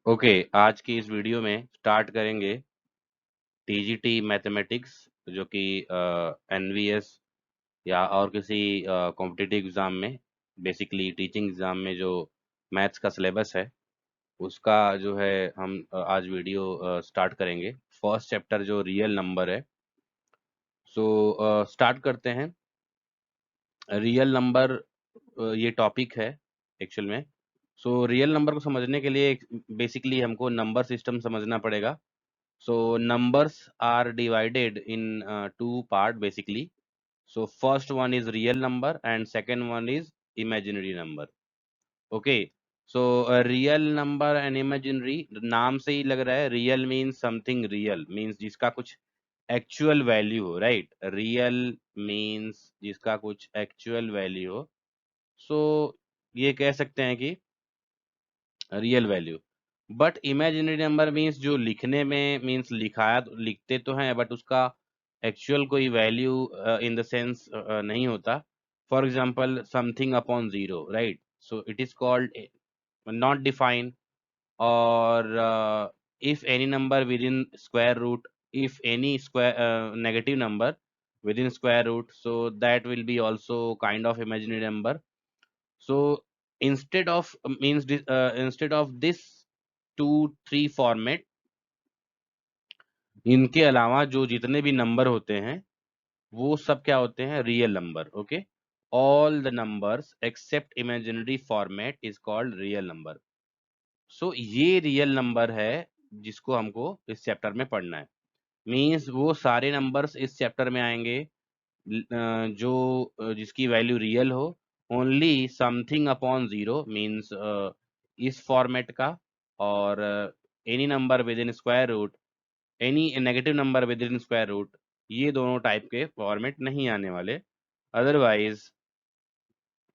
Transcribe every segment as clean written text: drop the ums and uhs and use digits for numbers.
Okay, आज की इस वीडियो में स्टार्ट करेंगे टीजीटी मैथमेटिक्स जो कि एनवीएस या और किसी कॉम्पिटिटिव एग्ज़ाम में बेसिकली टीचिंग एग्ज़ाम में जो मैथ्स का सिलेबस है उसका जो है हम आज वीडियो स्टार्ट करेंगे। फर्स्ट चैप्टर जो रियल नंबर है, सो स्टार्ट करते हैं। रियल नंबर ये टॉपिक है एक्चुअल में। सो रियल नंबर को समझने के लिए बेसिकली हमको नंबर सिस्टम समझना पड़ेगा। So numbers are divided in two part basically. So first one is real number and second one is imaginary number. Okay. So real number and imaginary नाम से ही लग रहा है real means something real means जिसका कुछ actual value हो, right? Real means जिसका कुछ actual value हो. So ये कह सकते हैं कि real value. But imaginary number means जो लिखने में मीन्स लिखते तो हैं बट उसका एक्चुअल कोई वैल्यू इन द सेंस नहीं होता। For example something upon zero, right? So it is called not defined. और if any number within square root, if any square negative number within square root, so that will be also kind of imaginary number. So instead of this 2 3 format, इनके अलावा जो जितने भी number होते हैं वो सब क्या होते हैं? Real number. Okay, all the numbers except imaginary format is called real number. So ये रियल नंबर है जिसको हमको इस चैप्टर में पढ़ना है। मीन्स वो सारे नंबर्स इस चैप्टर में आएंगे जो जिसकी वैल्यू रियल हो। Only something upon zero means इस फॉर्मेट का, और any number within square root, any negative number within square root, ये दोनों टाइप के फॉर्मेट नहीं आने वाले। अदरवाइज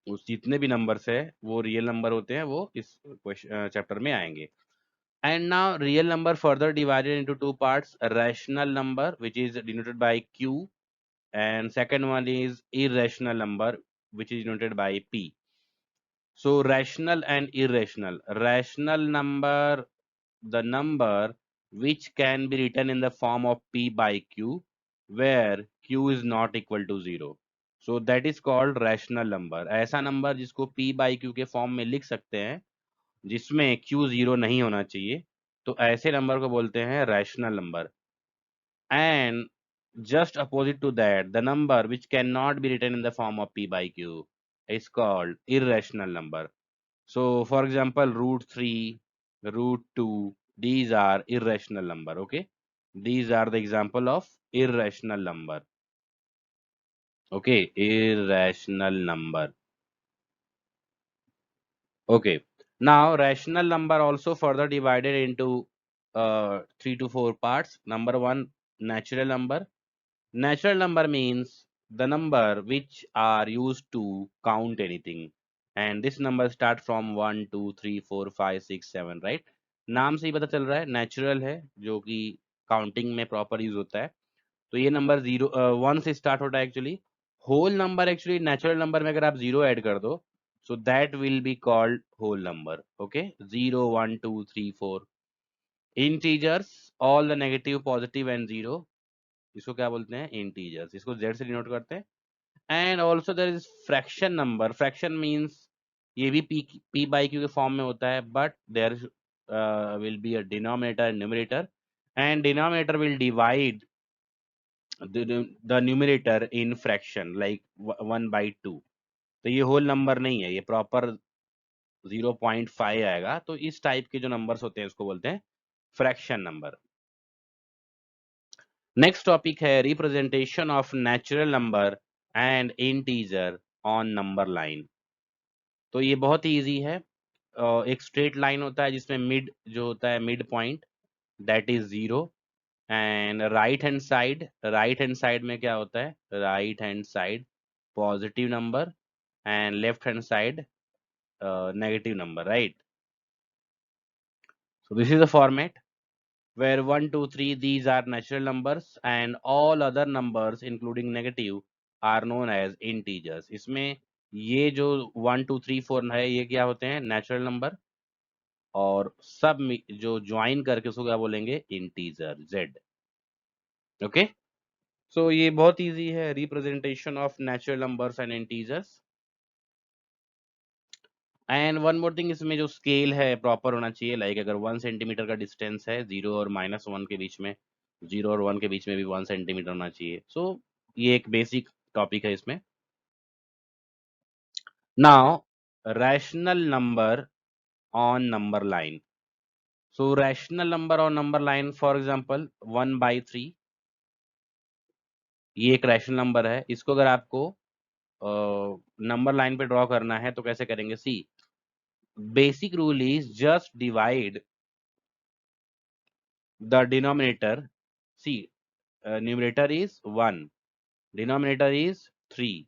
उस जितने भी नंबर्स है वो रियल नंबर होते हैं, वो इस चैप्टर में आएंगे। And now real number further divided into two parts: rational number, which is denoted by Q, and second one is irrational number, which is denoted by P. So rational and irrational. Rational number, the number which can be written in the form of P by Q, where Q is not equal to 0. So that is called rational number. ऐसा number जिसको P by Q के form में लिख सकते हैं जिसमें Q 0 नहीं होना चाहिए, तो ऐसे नंबर को बोलते हैं rational number. And just opposite to that, the number which cannot be written in the form of P by Q is called irrational number. So for example, root 3, root 2, these are irrational number. Okay, these are the example of irrational number. Okay, irrational number. Okay, now rational number also further divided into 3 to 4 parts. Number one, natural number. Natural number means the number which are used to count anything, and this number start from 1 2 3 4 5 6 7, right? नाम से ही पता चल रहा है natural है, जो कि counting में प्रॉपर यूज होता है। तो ये नंबर 1 से स्टार्ट होता है actually. Whole number actually natural number में अगर आप 0 ऐड कर दो, so that will be called whole number. Okay, 0 1 2 3 4। Integers, all the negative positive and zero, इसको क्या बोलते हैं? इंटीजर्स। इसको जेड से डिनोट करते हैं। And also there is fraction number. Fraction means ये भी पी बाई क्यू के फॉर्म में होता है, but there will be a denominator and numerator, and denominator will divide the numerator in fraction like 1/2। तो ये होल नंबर नहीं है, ये प्रॉपर 0.5 आएगा। तो इस टाइप के जो नंबर्स होते हैं उसको बोलते हैं फ्रैक्शन नंबर। नेक्स्ट टॉपिक है representation of natural number and integer on number line. तो ये बहुत ही इजी है। एक स्ट्रेट लाइन होता है जिसमें मिड जो होता है, mid point, that is 0। And right hand side में क्या होता है? Right hand side positive number and left hand side negative number, right? So this is the format where 1 2 3 these are natural numbers and all other numbers including negative are known as integers. इसमें ये जो 1 2 3 4 है ये क्या होते हैं? Natural number. और सब जो ज्वाइन करके उसको क्या बोलेंगे, इंटीजर, जेड। ओके, सो ये बहुत इजी है, representation of natural numbers and integers. And one more thing, इसमें जो स्केल है प्रॉपर होना चाहिए, लाइक अगर 1 सेंटीमीटर का डिस्टेंस है 0 और -1 के बीच में, 0 और 1 के बीच में भी 1 सेंटीमीटर होना चाहिए। सो ये एक बेसिक टॉपिक है इसमें। Now rational number on number line. So rational number on number line, for example 1/3, ये एक रैशनल नंबर है। इसको अगर आपको नंबर लाइन पे ड्रॉ करना है तो कैसे करेंगे? See, basic rule is just divide the denominator. See, numerator is 1, denominator is 3।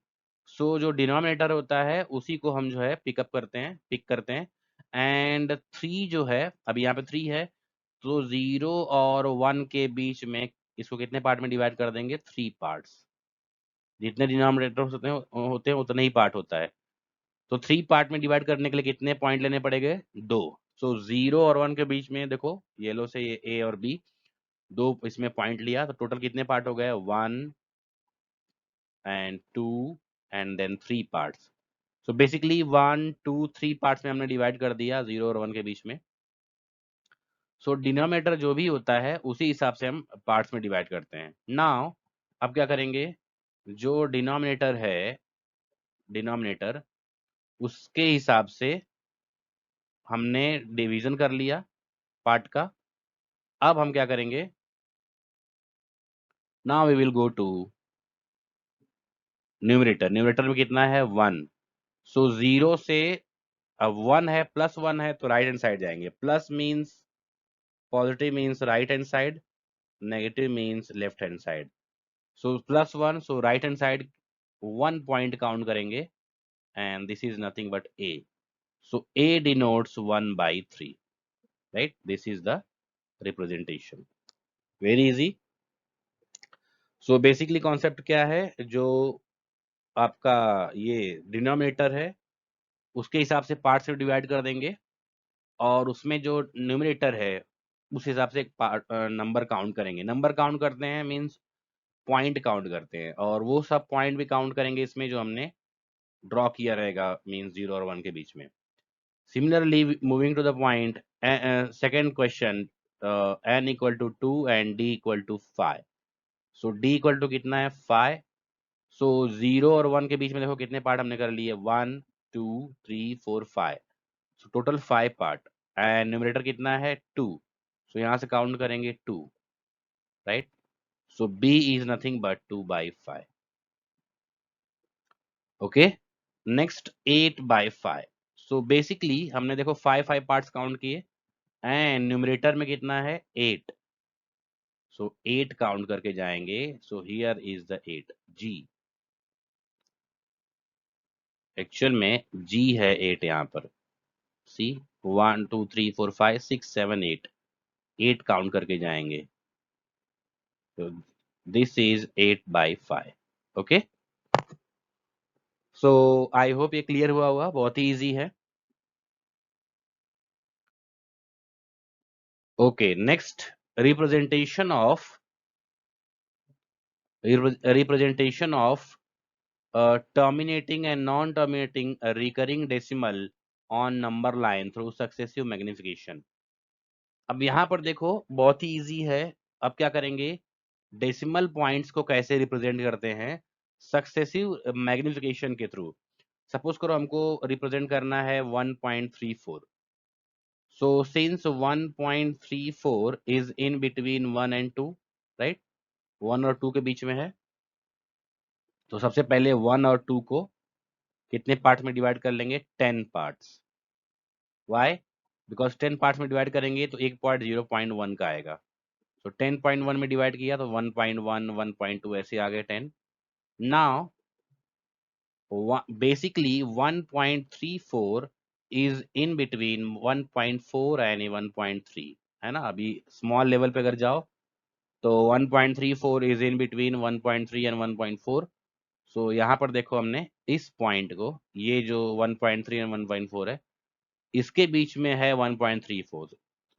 So जो डिनोमिनेटर होता है उसी को हम जो है पिकअप करते हैं, पिक करते हैं। एंड 3 जो है, अभी यहाँ पे 3 है, तो 0 और 1 के बीच में इसको कितने पार्ट में डिवाइड कर देंगे? 3 पार्ट्स। जितने डिनोमिनेटर होते हैं उतने ही पार्ट होता है। तो 3 पार्ट में डिवाइड करने के लिए कितने पॉइंट लेने पड़ेंगे? 2। सो 0 और 1 के बीच में देखो, येलो से ये ए और बी, 2 इसमें पॉइंट लिया, तो टोटल कितने पार्ट हो गए? 1 and 2 and then 3 parts. So basically 1 2 3 parts में हमने डिवाइड कर दिया 0 और 1 के बीच में। सो डिनोमिनेटर जो भी होता है उसी हिसाब से हम पार्ट्स में डिवाइड करते हैं। नाउ अब क्या करेंगे? जो डिनोमिनेटर है, डिनोमिनेटर, उसके हिसाब से हमने डिवीजन कर लिया पार्ट का। अब हम क्या करेंगे? Now we will go to numerator. Numerator में कितना है? 1। सो 0 से, अब 1 है, +1 है, तो राइट हैंड साइड जाएंगे। Plus means positive, means right hand side, negative means left hand side. So +1, so right hand side 1 point count करेंगे, and this is nothing but A. So A denotes 1/3, right? This is the representation. Very easy. So basically concept क्या है? जो आपका ये denominator है उसके हिसाब से पार्ट से डिवाइड कर देंगे, और उसमें जो न्यूमरेटर है उस हिसाब से एक नंबर काउंट करेंगे। नंबर काउंट करते हैं मीन्स पॉइंट काउंट करते हैं, और वो सब पॉइंट भी काउंट करेंगे इसमें जो हमने ड्रॉ किया रहेगा, मीन्स 0 और 1 के बीच में। Similarly moving to the point, second question, n equal to 2 and d equal to 5। So d equal to कितना है? 5। सो 0 और 1 के बीच में देखो कितने पार्ट हमने कर लिए? 1 2 3 4 5। So total 5 part, and numerator कितना है? 2। सो यहाँ से काउंट करेंगे 2, right? So b is nothing but 2/5। Okay, next 8/5। So basically हमने देखो 5 5 पार्ट्स काउंट किए, एंड न्यूमरेटर में कितना है? 8। सो 8 काउंट करके जाएंगे। So here is the 8, g। Actual में g है 8 यहाँ पर। सी, 1 2 3 4 5 6 7 8, 8 काउंट करके जाएंगे। तो this is 8/5। Okay, so I hope ये क्लियर हुआ होगा, बहुत ही इजी है। Okay, next, representation of representation of terminating and non-terminating a recurring decimal on number line through successive magnification। अब यहाँ पर देखो बहुत ही इजी है। अब क्या करेंगे? डेसिमल पॉइंट्स को कैसे रिप्रेजेंट करते हैं? सक्सेसिव मैग्निफिकेशन के थ्रू। सपोज करो हमको रिप्रेजेंट करना है 1.34। So since 1.34 is in between 1 and 2, right? 1 और 2 के बीच में है, तो सबसे पहले 1 और 2 को कितने पार्ट्स में डिवाइड कर लेंगे? 10 पार्ट्स। वाई? बिकॉज 10 पार्ट्स में डिवाइड करेंगे तो एक पार्ट 0.1 का आएगा। तो 10.1 में डिवाइड किया तो 1.1 1.2 ऐसे आ गए 10। Now basically 1.34 is in between 1.4 and 1.3, है ना? अभी स्मॉल लेवल पे अगर जाओ तो 1.34 इज इन बिटवीन 1.3 एंड 1.4। सो यहाँ पर देखो हमने इस पॉइंट को, ये जो 1.3 एंड 1.4 है, इसके बीच में है 1.34,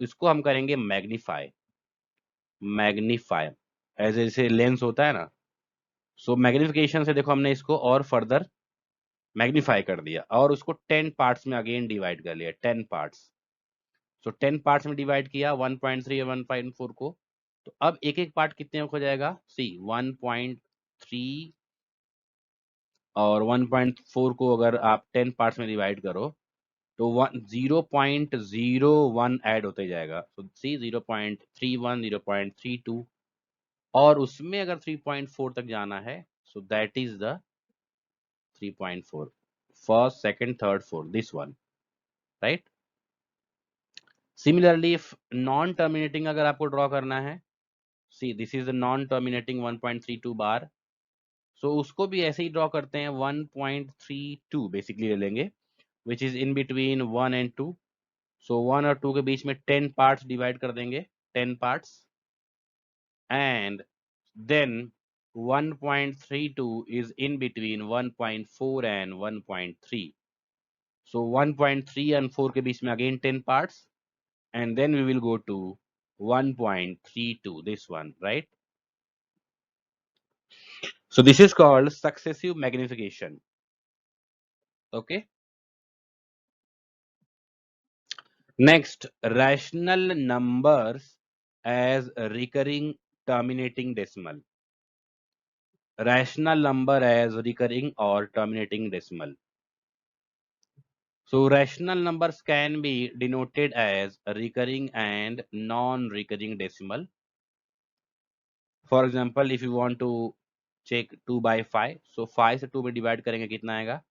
इसको हम करेंगे मैग्नीफाई। मैग्नीफाई एज जैसे लेंस होता है ना, सो मैग्निफिकेशन से देखो हमने इसको और फर्दर मैग्नीफाई कर दिया और उसको 10 पार्ट्स में अगेन डिवाइड कर लिया, 10 पार्ट्स। सो 10 पार्ट्स में डिवाइड किया 1.3 और 1.4 को, तो अब एक एक पार्ट कितने हो जाएगा, सी 1.3 और 1.4 को अगर आप 10 पार्ट्स में डिवाइड करो तो 0.01 ऐड होते जाएगा। तो सी 0.31, 0.32, और उसमें अगर 3.4 तक जाना है, सो that is the 3.4, first second third fourth, this one, right. Similarly if non terminating अगर आपको ड्रॉ करना है, see this is the non terminating 1.32 बार, सो उसको भी ऐसे ही ड्रॉ करते हैं, 1.32 बेसिकली ले लेंगे, which is in between 1 and 2। सो 1 और 2 के बीच में 10 पार्ट्स डिवाइड कर देंगे, 10 parts, and then 1.32 is in between 1.4 and 1.3. So 1.3 and 4 के बीच में again 10 parts, and then we will go to 1.32, this one, right? So this is called successive magnification. Okay. Next, rational numbers as recurring terminating decimal. Rational number as recurring or terminating decimal. So rational numbers can be denoted as recurring and non-recurring decimal. For example, if you want to check 2 by 5, so 5 से 2 में divide करेंगे कितना आएगा,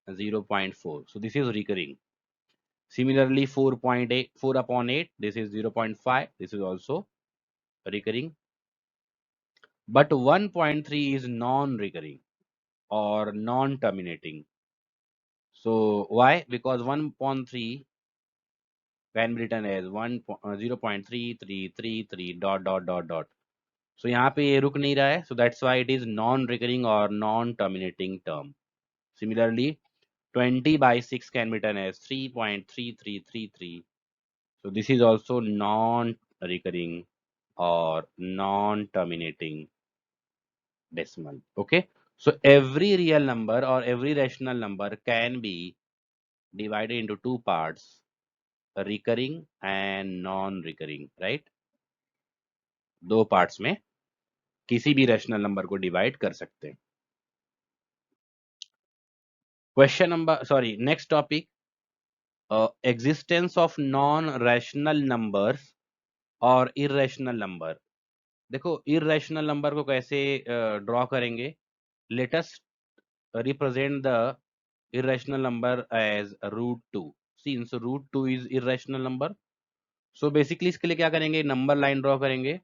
0.4. So this is recurring. Similarly, 4.8, 4 upon 8, this is 0.5. This is also recurring. But 1.3 is non-recurring or non-terminating. So why? Because 1.3 can be written as 0.3333 dot dot dot dot. So यहाँ पे ये रुक नहीं रहा है, so that's why it is non-recurring or non-terminating term. Similarly, 20 by 6 can be written as 3.3333. So this is also non-recurring or non-terminating decimal. Okay. So every real number or every rational number can be divided into two parts, recurring and non-recurring, right? दो parts में किसी भी rational number को divide कर सकते हैं। Question number, sorry, next topic, existence of non rational numbers और irrational number. देखो इरेशनल नंबर को कैसे ड्रॉ करेंगे, let us represent the irrational number as √2, since √2 is irrational number. So basically इसके लिए क्या करेंगे, नंबर लाइन ड्रॉ करेंगे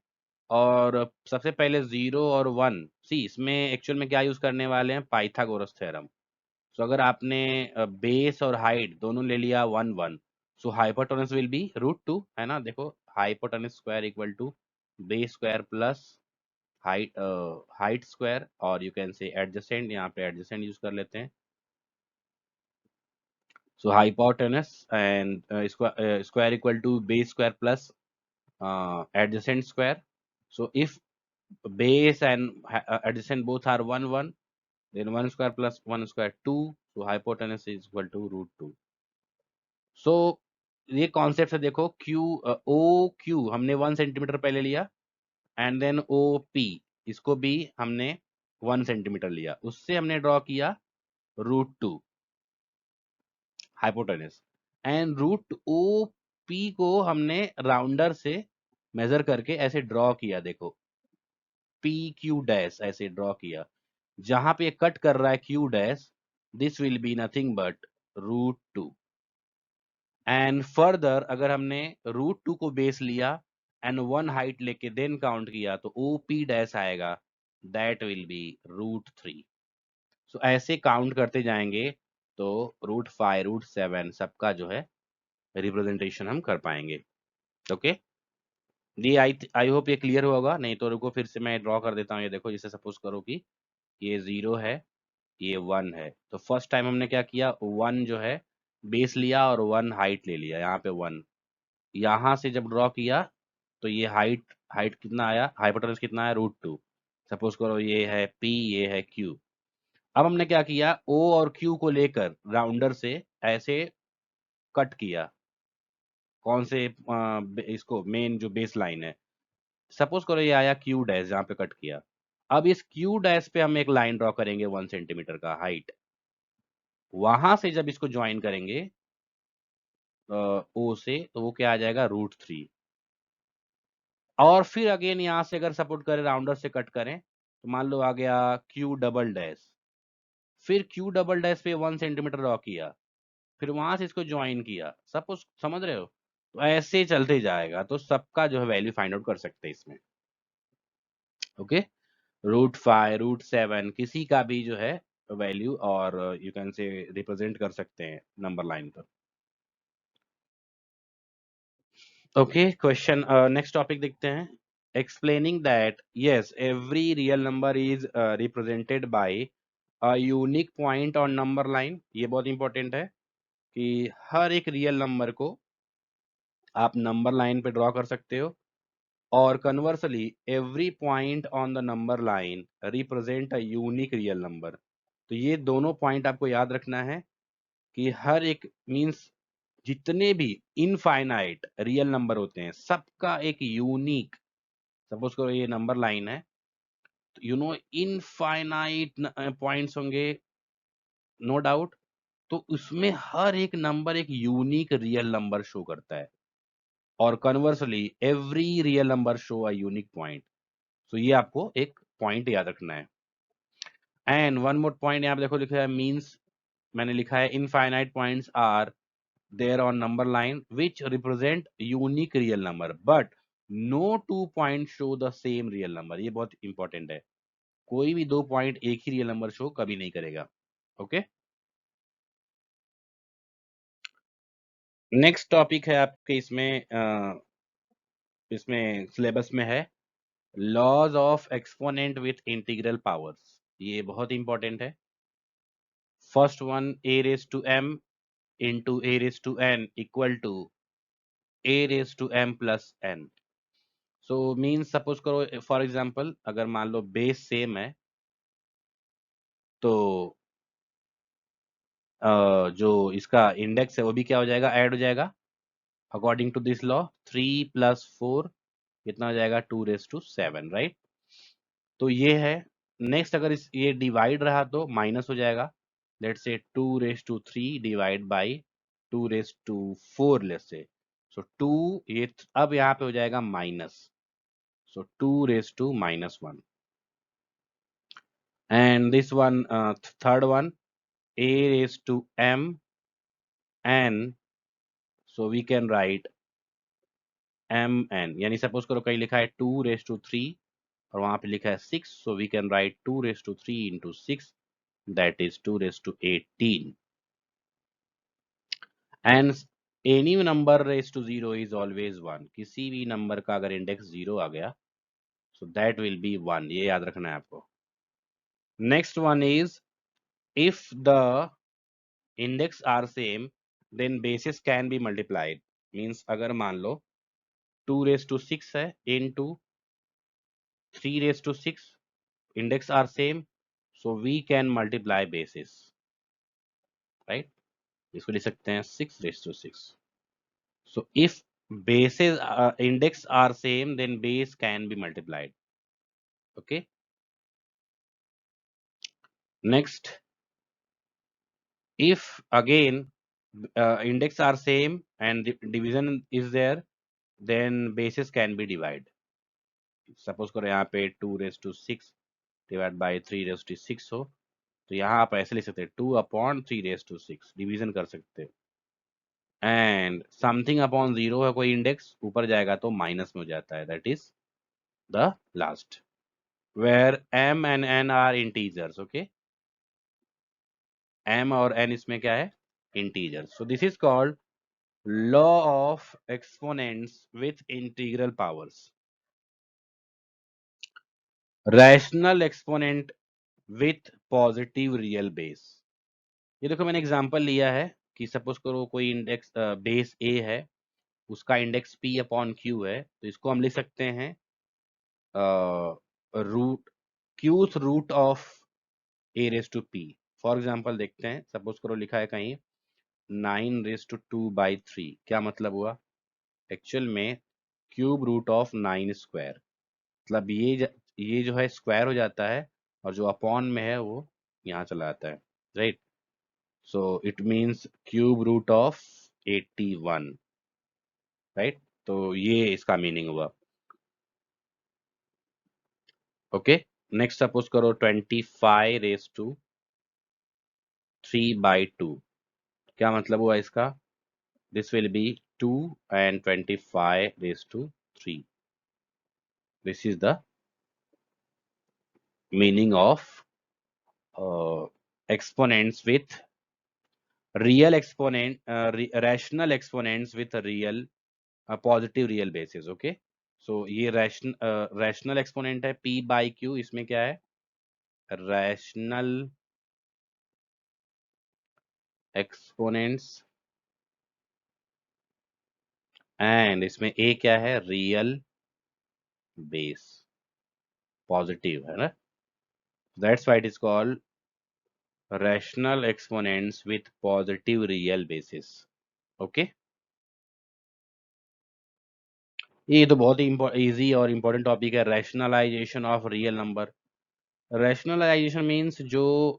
और सबसे पहले 0 और 1, सी इसमें एक्चुअल में क्या यूज करने वाले हैं, पाइथागोरस थ्योरम। सो अगर आपने बेस और हाइट दोनों ले लिया 1 1, सो हाइपोटेनस विल बी √2, है ना। देखो hypotenuse square equal to base square plus height square, और यू कैन से एडजेसेंट, यहाँ पे एडजेसेंट यूज कर लेते हैं। So hypotenuse and square equal to base square plus adjacent square. So if base and adjacent both are 1 1, then 1 square plus 1 square 2. So hypotenuse is equal to √2. So ये concept है, देखो Q O Q हमने 1 centimetre पहले लिया, and then O P इसको भी हमने 1 centimetre लिया, उससे हमने ड्रॉ किया √2 हाइपोटेनस, एंड √OP को हमने राउंडर से मेजर करके ऐसे ड्रॉ किया, देखो PQ डैश ऐसे ड्रॉ किया, जहां पे कट कर रहा है Q dash, this will be nothing but √2। And further अगर हमने √2 को बेस लिया एंड 1 हाइट लेके देन काउंट किया तो OP डैश आएगा, दैट विल बी √3। सो ऐसे काउंट करते जाएंगे तो √5 √7 सबका जो है रिप्रेजेंटेशन हम कर पाएंगे। ओके, ये आई होप ये क्लियर होगा, नहीं तो रुको फिर से मैं ड्रॉ कर देता हूँ। ये देखो, जैसे सपोज करो कि ये 0 है, ये 1 है, तो फर्स्ट टाइम हमने क्या किया, 1 जो है बेस लिया और 1 हाइट ले लिया, यहाँ पे 1, यहाँ से जब ड्रॉ किया तो ये हाइट हाइट कितना आया, हाइपोटेनस कितना आया, √2। सपोज करो ये है P, ये है Q। अब हमने क्या किया, O और Q को लेकर राउंडर से ऐसे कट किया, कौन से इसको मेन जो बेस लाइन है। सपोज करो ये आया Q डैश, जहाँ पे कट किया। अब इस Q डैश पे हम एक लाइन ड्रॉ करेंगे 1 सेंटीमीटर का हाइट, वहां से जब इसको ज्वाइन करेंगे O से, तो वो क्या आ जाएगा, √3। और फिर अगेन यहाँ से अगर सपोर्ट करें, राउंडर से कट करें, तो मान लो आ गया Q डबल डैश, फिर Q डबल डैश पे 1 सेंटीमीटर ड्रॉ किया, फिर वहां से इसको ज्वाइन किया। सपोज, समझ रहे हो, तो ऐसे चलते जाएगा, तो सबका जो है वैल्यू फाइंड आउट कर सकते हैं इसमें। ओके, √5, √7 किसी का भी जो है वैल्यू, और यू कैन से रिप्रेजेंट कर सकते हैं नंबर लाइन पर। ओके, क्वेश्चन नेक्स्ट टॉपिक देखते हैं। Explaining that yes every real number is represented by a unique point on number line. ये बहुत इंपॉर्टेंट है कि हर एक रियल नंबर को आप नंबर लाइन पे ड्रॉ कर सकते हो, और conversely every point on the number line represent a unique real number. तो ये दोनों पॉइंट आपको याद रखना है कि हर एक मींस जितने भी इनफाइनाइट रियल नंबर होते हैं, सबका एक यूनिक, सपोज करो ये नंबर लाइन है, तो यू नो इनफाइनाइट पॉइंट्स होंगे, नो डाउट। तो उसमें हर एक नंबर एक यूनिक रियल नंबर शो करता है, और conversely every real number show a unique point. तो ये आपको एक पॉइंट याद रखना है। एंड वन मोर पॉइंट यहाँ पे देखो लिखा है, मींस मैंने लिखा है infinite points are there on number line which represent unique real number, but no two point show the same real number. ये बहुत इंपॉर्टेंट है, कोई भी दो पॉइंट एक ही रियल नंबर शो कभी नहीं करेगा। ओके, नेक्स्ट टॉपिक है आपके इसमें इसमें सिलेबस में है laws of exponent with integral powers. ये बहुत इंपॉर्टेंट है। First one, a raised to m into a raised to n equal to a raised to m plus n। So means suppose करो फॉर एग्जांपल, अगर मान लो base same है, तो जो इसका इंडेक्स है वो भी क्या हो जाएगा, ऐड हो जाएगा। अकॉर्डिंग टू दिस लॉ 3 + 4 कितना हो जाएगा, 2⁻⁷ राइट। तो ये है। नेक्स्ट, अगर इस ये डिवाइड रहा तो माइनस हो जाएगा। Let's say 2⁻³ divide by 2⁻⁴ let's say. सो 2, ये अब यहाँ पे हो जाएगा minus, so 2⁻⁻1। And this one, third one, a⁻m n, so we can write mn, यानी सपोज करो कहीं लिखा है 2⁻³ और वहां पे लिखा है 6, so we can write 2⁻³ into 6, that is 2⁻18। And any number raise to 0 is always 1। किसी भी नंबर का अगर इंडेक्स 0 आ गया, सो दैट विल बी 1। ये याद रखना है आपको। Next one is if the index are same then bases can be multiplied. Means अगर मान लो 2⁻6 है into 3⁻6, index are same, so we can multiply bases, right. इसको लिख सकते हैं 6⁻6। So if bases index are same, then base can be multiplied. Okay. Next, if again index are same and the division is there, then bases can be divided. Suppose करो यहाँ पे 2⁻6 divide by 3⁻6 हो, तो यहाँ आप ऐसे लिख सकते हैं 2/3⁻6 डिवीजन कर सकते हैं। एंड समथिंग अपॉन 0 है कोई इंडेक्स, ऊपर जाएगा तो माइनस में हो जाता है, that is the last, where m and n are integers। okay, m और n इसमें क्या है, integers। so this is called law of exponents with integral powers। rational exponent with positive real base। ये देखो मैंने एग्जांपल लिया है कि सपोज करो कोई इंडेक्स बेस ए है, उसका इंडेक्स p अपॉन q है, तो इसको हम लिख सकते हैं root qth root of A raise to P. For example देखते हैं, सपोज करो लिखा है कहीं 9^2/3, क्या मतलब हुआ? एक्चुअल में क्यूब रूट ऑफ 9 स्क्वायर, मतलब ये जो है स्क्वायर हो जाता है, और जो अपॉन में है वो यहाँ चला जाता है, right. So it means cube root of 81, right. तो ये इसका मीनिंग हुआ। ओके, नेक्स्ट सपोज करो 25^3/2, क्या मतलब हुआ इसका? This will be 2 and 25^3। This is the meaning of exponents with real exponent, rational exponents with a real positive real basis। Okay, so ये रैशनल एक्सपोनेंट है p बाई q, इसमें क्या है? रैशनल एक्सपोनेंट्स, एंड इसमें a क्या है? Real base, positive है ना, that's why it is called rational exponents with positive real basis. Okay, ये तो बहुत ही इजी और इम्पोर्टेंट टॉपिक है, rationalisation of real number. Rationalisation means जो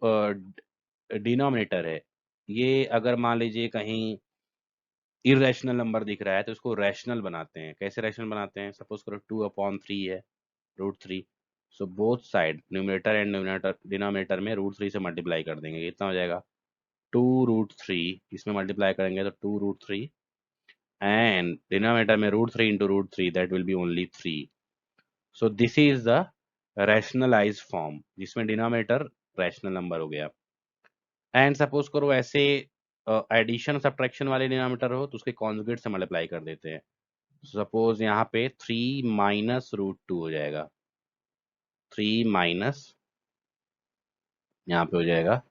डिनोमिनेटर है, ये अगर मान लीजिए कहीं इरेशनल नंबर दिख रहा है तो उसको रैशनल बनाते हैं। कैसे रैशनल बनाते हैं? सपोज करो 2/3 है, √3, so both side numerator and denominator में √3 से मल्टीप्लाई कर देंगे, कितना हो जाएगा? 2√3, इसमें मल्टीप्लाई करेंगे तो 2√3, एंड डिनोमिनेटर में √3 into √3, that will B only 3। So this is the rationalised form, जिसमें डिनोमिनेटर रैशनल नंबर हो गया। एंड सपोज करो ऐसे एडिशन सब्ट्रैक्शन वाले डिनोमिनेटर हो तो उसके कॉन्जुगेट से मल्टीप्लाई कर देते हैं। सपोज यहाँ पे 3 - √2 हो जाएगा, 3 माइनस, यहाँ पे हो जाएगा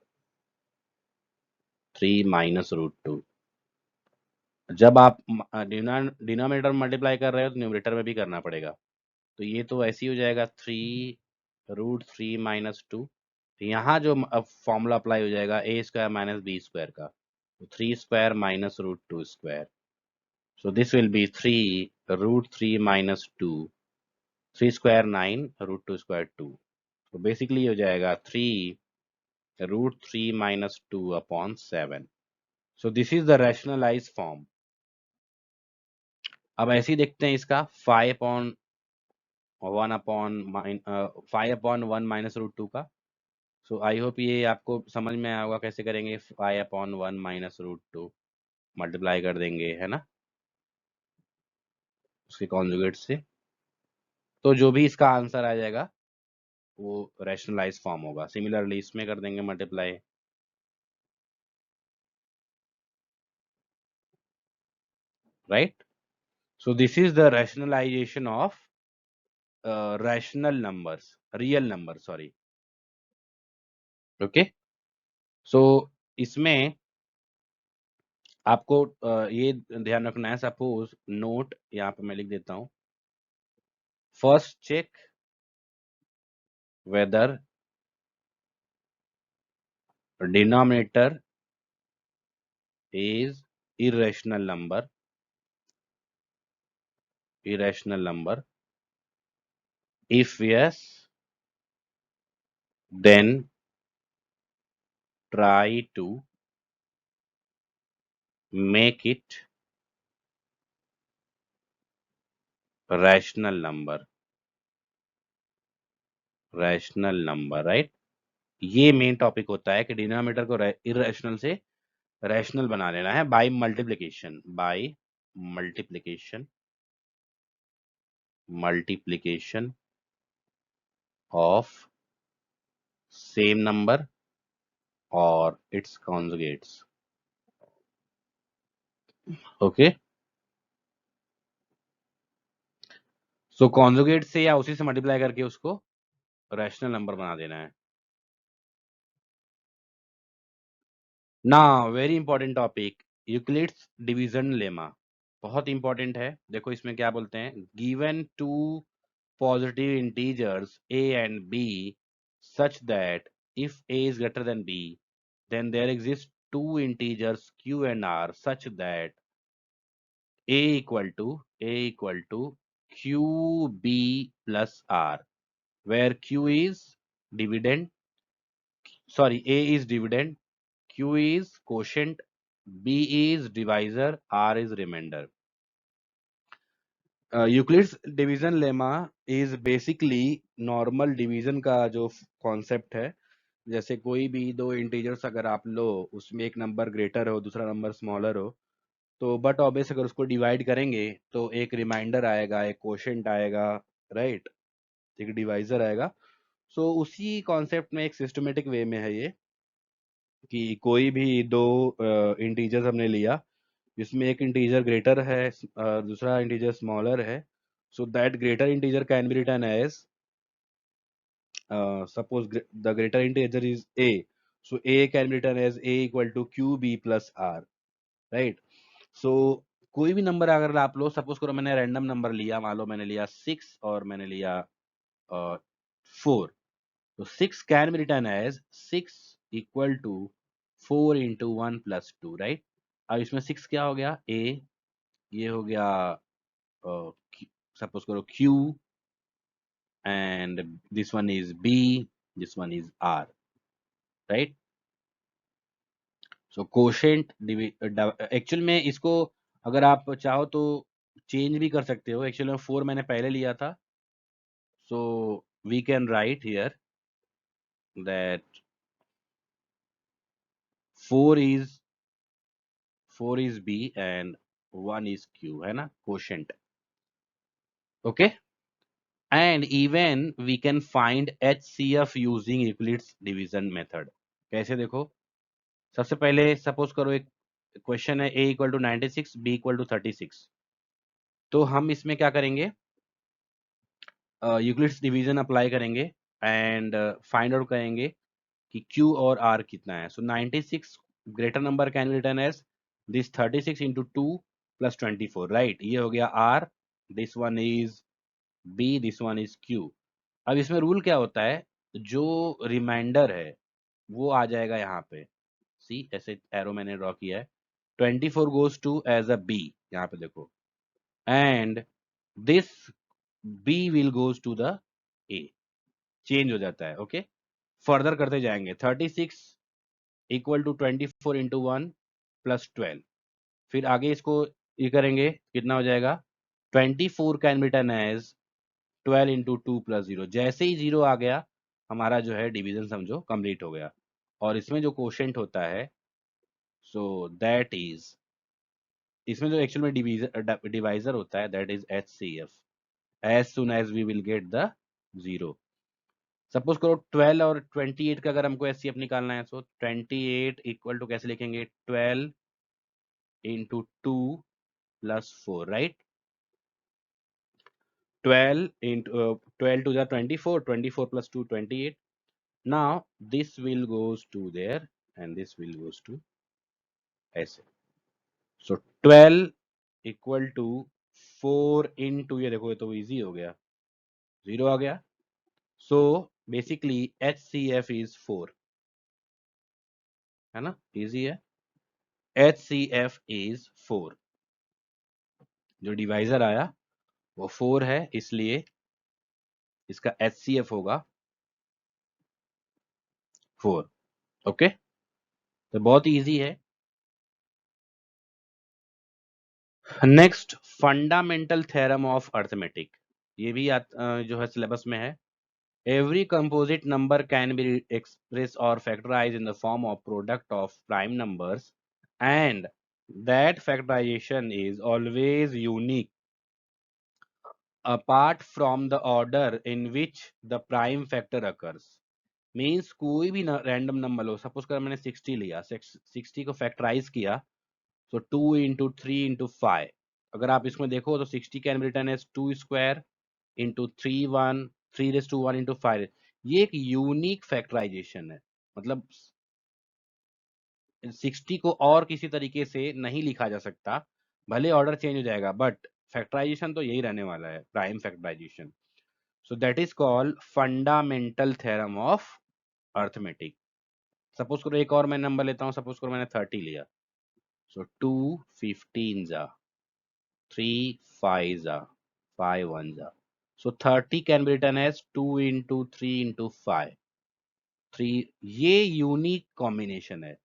3 - √2। जब आप डिनोमिनेटर मल्टीप्लाई कर रहे हो तो न्यूमरेटर में भी करना पड़ेगा, तो ये तो ऐसे ही हो जाएगा 3√3 - 2। यहाँ जो अब फॉर्मूला अप्लाई हो जाएगा a² - b² का, तो 3² - √2²। So this will be 3√3 - 2, 3² 9, √2² 2। तो बेसिकली हो जाएगा 3√3 - 2/7। So this is the rationalise form. अब ऐसे ही देखते हैं इसका 5/1 का। सो आई होप ये आपको समझ में आया होगा कैसे करेंगे। 5/1 - √2 मल्टीप्लाई कर देंगे, है ना, उसके कॉन्जुगेट से, तो जो भी इसका आंसर आ जाएगा वो रैशनलाइज फॉर्म होगा। सिमिलरली इसमें कर देंगे multiply, right. So this is the rationalisation of rational numbers, real number, sorry. Okay, so इसमें आपको ये ध्यान रखना है। सपोज नोट यहाँ पे मैं लिख देता हूँ, first check whether denominator is irrational number, if yes, then try to make it rational number, right. ये मेन टॉपिक होता है कि डिनोमिनेटर को इरेशनल से रैशनल बना लेना है by multiplication, multiplication of same number और its conjugates. Okay, so conjugate से या उसी से मल्टीप्लाई करके उसको रैशनल नंबर बना देना है। ना very important topic, Euclid's division lemma, बहुत इंपॉर्टेंट है। देखो इसमें क्या बोलते हैं, given to positive integers a and b such that if a is greater than b, then there exist two integers q and r such that a equal to qb plus r, where q is dividend, sorry, a is dividend, q is quotient, b is divisor, r is remainder. Euclid's division lemma is basically normal division का जो concept है। जैसे कोई भी दो integers अगर आप लो, उसमें एक नंबर ग्रेटर हो दूसरा नंबर स्मॉलर हो, तो बट ऑब्वियस अगर उसको डिवाइड करेंगे तो एक रिमाइंडर आएगा, एक क्वोशंट आएगा, राइट, एक डिवाइजर आएगा। सो उसी कॉन्सेप्ट में एक सिस्टमेटिक वे में है ये, कि कोई भी दो इंटीजर्स हमने लिया जिसमें एक इंटीजर ग्रेटर है, दूसरा इंटीजर स्मॉलर है, so that greater integer can be written as, suppose the greater integer is a, so a can be written as a equal to qb plus r, right? So कोई भी number अगर आप लो, suppose करो मैंने random number लिया, मान लो मैंने लिया 6 और मैंने लिया 4, तो 6 can be return as 6 equal to 4 into 1 plus 2, right? अब इसमें 6 क्या हो गया, a, ये हो गया सपोज करो q, and this one is b, this one is r, right? So quotient actual में इसको अगर आप चाहो तो चेंज भी कर सकते हो। एक्चुअली में 4 मैंने पहले लिया था, so we can write here that 4 is 4 is b and 1 is q, है ना, quotient, okay? And even we can find HCF using Euclid's division method. कैसे देखो, सबसे पहले सपोज करो एक क्वेश्चन है, a equal to 96, b equal to 36, तो हम इसमें क्या करेंगे, यूक्लिड्स डिवीजन अप्लाई करेंगे एंड फाइंड आउट करेंगे कि q और r कितना है। So 96 greater number can be written as this 36 into 2 plus 24, right? ये हो गया r, this one is b, this one is q। अब इसमें रूल क्या होता है, जो रिमाइंडर है वो आ जाएगा यहाँ पे, सी ऐसे एरो मैंने ड्रॉ किया है, 24 goes to as a b, यहाँ पे देखो, and this b will goes to the a, change हो जाता है, ओके? फर्दर करते जाएंगे, 36 इक्वल टू 24 इंटू 1 प्लस 12, फिर आगे इसको ये करेंगे, कितना हो जाएगा, 24 can be written as 12 into 2 plus 0। जैसे ही 0 आ गया, हमारा जो है डिवीजन समझो कंप्लीट हो गया। और इसमें जो क्वोशंट होता है, सो दैट इज, इसमें जो एक्चुअल में डिवाइजर होता है, that is HCF, as soon as we will get the 0। Suppose करो 12 और 28 का अगर हमको HCF निकालना है, तो 28 इक्वल टू कैसे लिखेंगे, 12 into 2 plus 4, right? 12 into 12 to the 24, 24 plus 2, 28. Now this will goes to there and this will goes to ऐसे। So 12 इक्वल टू 4 इंटू, ये देखो ये तो इजी हो गया, 0 आ गया। सो बेसिकली HCF इज 4, है ना, इजी है। HCF इज 4, जो डिवाइजर आया वो 4 है, इसलिए इसका HCF होगा 4, ओके? तो बहुत इजी है। Next, fundamental theorem of arithmetic, ये भी जो है सिलेबस में है। Every composite number can be express or factorize in the form of product of prime numbers and that factorization is always unique apart from the order in which the prime factor occurs. Means कोई भी random number लो, suppose कर मैंने 60 लिया, 60 को factorise किया, so 2 into 3 into 5, अगर आप इसमें देखो तो 60 can be written as 2 square into 3 raise to 1 into 5। ये एक यूनिक फैक्टराइजेशन है, मतलब 60 को और किसी तरीके से नहीं लिखा जा सकता, भले ऑर्डर चेंज हो जाएगा, बट फैक्टराइजेशन तो यही रहने वाला है, prime factorisation. So that is called fundamental theorem of arithmetic. Suppose करो एक और मैं नंबर लेता हूँ, सपोज करो मैंने 30 लिया, सो 2 15 जा, 3 5 जा, 5 1 जा, so 30 can be written as 2 into 3 into 5, 3, ये यूनिक कॉम्बिनेशन है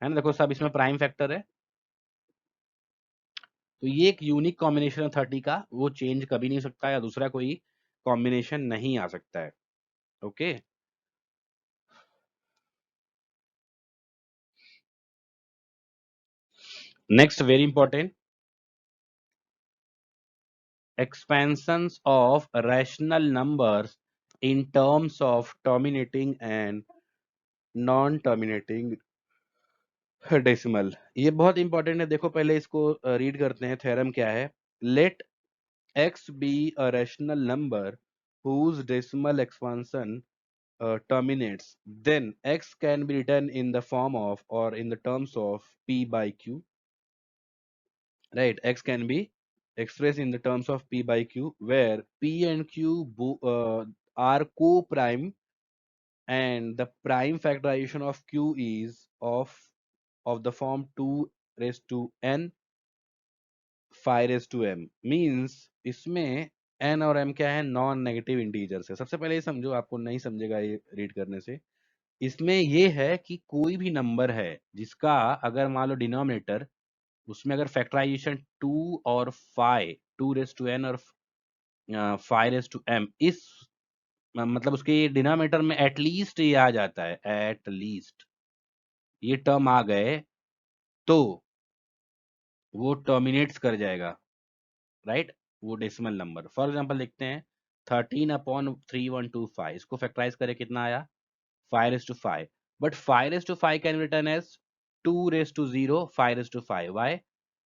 ना। देखो सब इसमें प्राइम फैक्टर है, तो ये एक यूनिक कॉम्बिनेशन है 30 का, वो चेंज कभी नहीं हो सकता, या दूसरा कोई कॉम्बिनेशन नहीं आ सकता है। Okay, next very important, expansions of rational numbers in terms of terminating and non-terminating decimal. ये बहुत इंपॉर्टेंट है, देखो पहले इसको रीड करते हैं। थ्योरम क्या है? Let x be a rational number whose decimal expansion terminates, then x can be written in the form of or in the terms of p by q, right? X can be expressed in the terms of p by q, where p and q are co-prime, and the prime factorization of q is of the form 2 raised to n 5 raised to m, means इसमें n और m क्या है? Non negative integers है। सबसे पहले ये समझो, आपको नहीं समझेगा ये रीड करने से। इसमें ये है कि कोई भी नंबर है जिसका अगर मान लो डिनोमिनेटर, उसमें अगर फैक्टराइजेशन 2 और 5, 2 रेस टू एन और 5 रेस टू एम, इस मतलब उसके डिनोमिनेटर में एटलीस्ट ये आ जाता है, एटलीस्ट ये टर्म आ गए, तो वो टर्मिनेट्स कर जाएगा, राइट? वो डेसिमल नंबर। फॉर एग्जांपल देखते हैं, 13/3125, इसको फैक्टराइज करें, कितना आया? 5 raised to 5, but 5 raised to 5 can be written as 2 raised to 0 5 raised to 5। Why?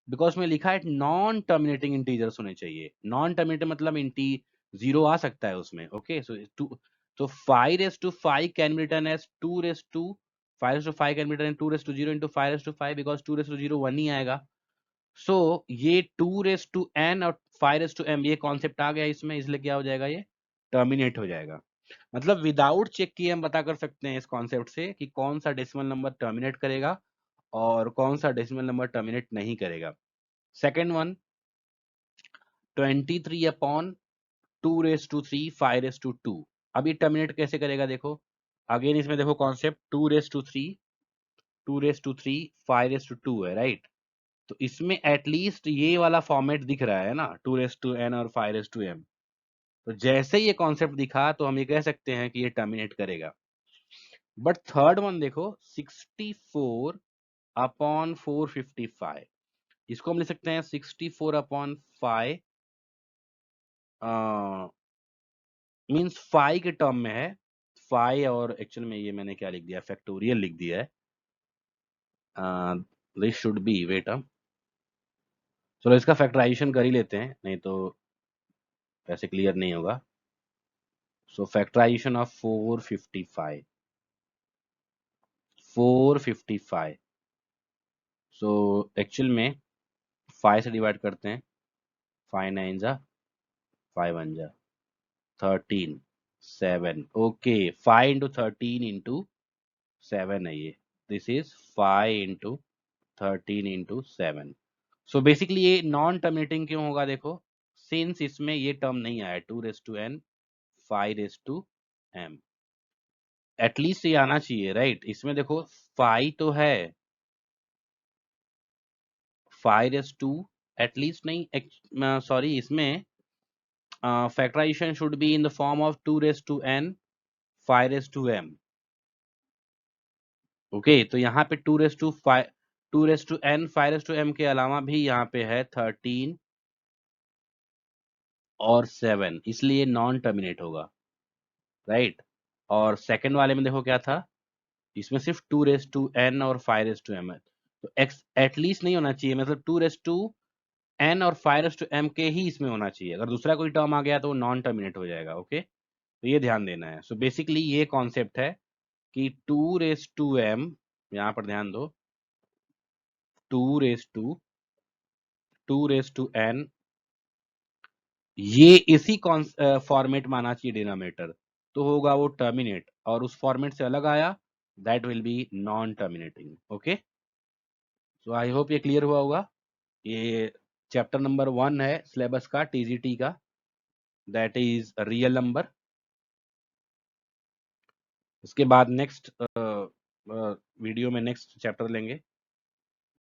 Because में लिखा है नॉन टर्मिनेटिंग इंटीजर्स होने चाहिए। नॉन टर्मिनेटिंग मतलब इंटी जीरो आ सकता है उसमें। ओके, सो टू, तो 5 raised to 5 can be written as 2 raised to 5 can be written 2 raised to 0 into 5 raised to 5, because 2 raised to 0 1 ही आएगा। सो ये 2 raised to n और 5 raised to m, ये कॉन्सेप्ट आ गया इसमें, इसलिए क्या हो जाएगा? ये टर्मिनेट हो जाएगा। मतलब विदाउट चेक किए हम पता कर सकते हैं इस कॉन्सेप्ट से कि कौन सा डेसिमल नंबर टर्मिनेट करेगा और कौन सा डेसिमल नंबर टर्मिनेट नहीं करेगा। Second one, 23/2 raised to 3 5 raised to 2, अब ये टर्मिनेट कैसे करेगा? देखो अगेन इसमें देखो concept, 2 raised to 3 5 raised to 2 है, राइट? तो इसमें एटलीस्ट ये वाला फॉर्मेट दिख रहा है ना, 2 raised to n और 5 raised to m। तो जैसे ये कॉन्सेप्ट दिखा तो हम ये कह सकते हैं कि ये टर्मिनेट करेगा। बट थर्ड वन देखो, 64/455, इसको हम लिख सकते हैं 64/5 मीन्स 5 के टर्म में है। 5 और एक्चुअल में ये मैंने क्या लिख दिया? फैक्टोरियल लिख दिया है। दिस शुड बी, वेट, चलो इसका फैक्टराइजेशन कर ही लेते हैं, नहीं तो ऐसे क्लियर नहीं होगा। सो फैक्टराइजेशन ऑफ 455, सो एक्चुअल में 5 से डिवाइड करते हैं, 5 9 जा, 5 1 जा, 13 7। ओके, 5 इंटू 13 इंटू 7 है ये, this is 5 into 13 into 7। So basically ये नॉन टर्मिनेटिंग क्यों होगा? देखो सिंस इसमें ये टर्म नहीं आया, 2 raised to n 5 raised to m, at least ये आना चाहिए, राइट? इसमें देखो 5 तो है, 5 raised to, एटलीस्ट नहीं, सॉरी, इसमें factorisation should be in the form of 2 raised to n 5 raised to m। Okay, तो यहाँ पे 2 raised to 5, 2 raised to n 5 raised to m के अलावा भी यहाँ पे है 13 और 7, इसलिए नॉन टर्मिनेट होगा, राइट? और सेकंड वाले में देखो क्या था, इसमें सिर्फ 2 raised to n और 5 raised to m है, तो x एटलीस्ट नहीं होना चाहिए, मतलब 2 raised to n और 5 raised to m के ही इसमें होना चाहिए। अगर दूसरा कोई टर्म आ गया तो नॉन टर्मिनेट हो जाएगा। ओके, तो ये ध्यान देना है। सो बेसिकली ये कॉन्सेप्ट है कि 2 raised to m, यहाँ पर ध्यान दो, 2 रेस टू n, ये इसी फॉर्मेट माना चाहिए डिनोमिनेटर, तो होगा वो टर्मिनेट, और उस फॉर्मेट से अलग आया that will B non terminating. Okay, so I hope ये क्लियर हुआ होगा। ये चैप्टर नंबर 1 है सिलेबस का, टीजीटी का, दैट इज रियल नंबर। इसके बाद नेक्स्ट वीडियो में नेक्स्ट चैप्टर लेंगे।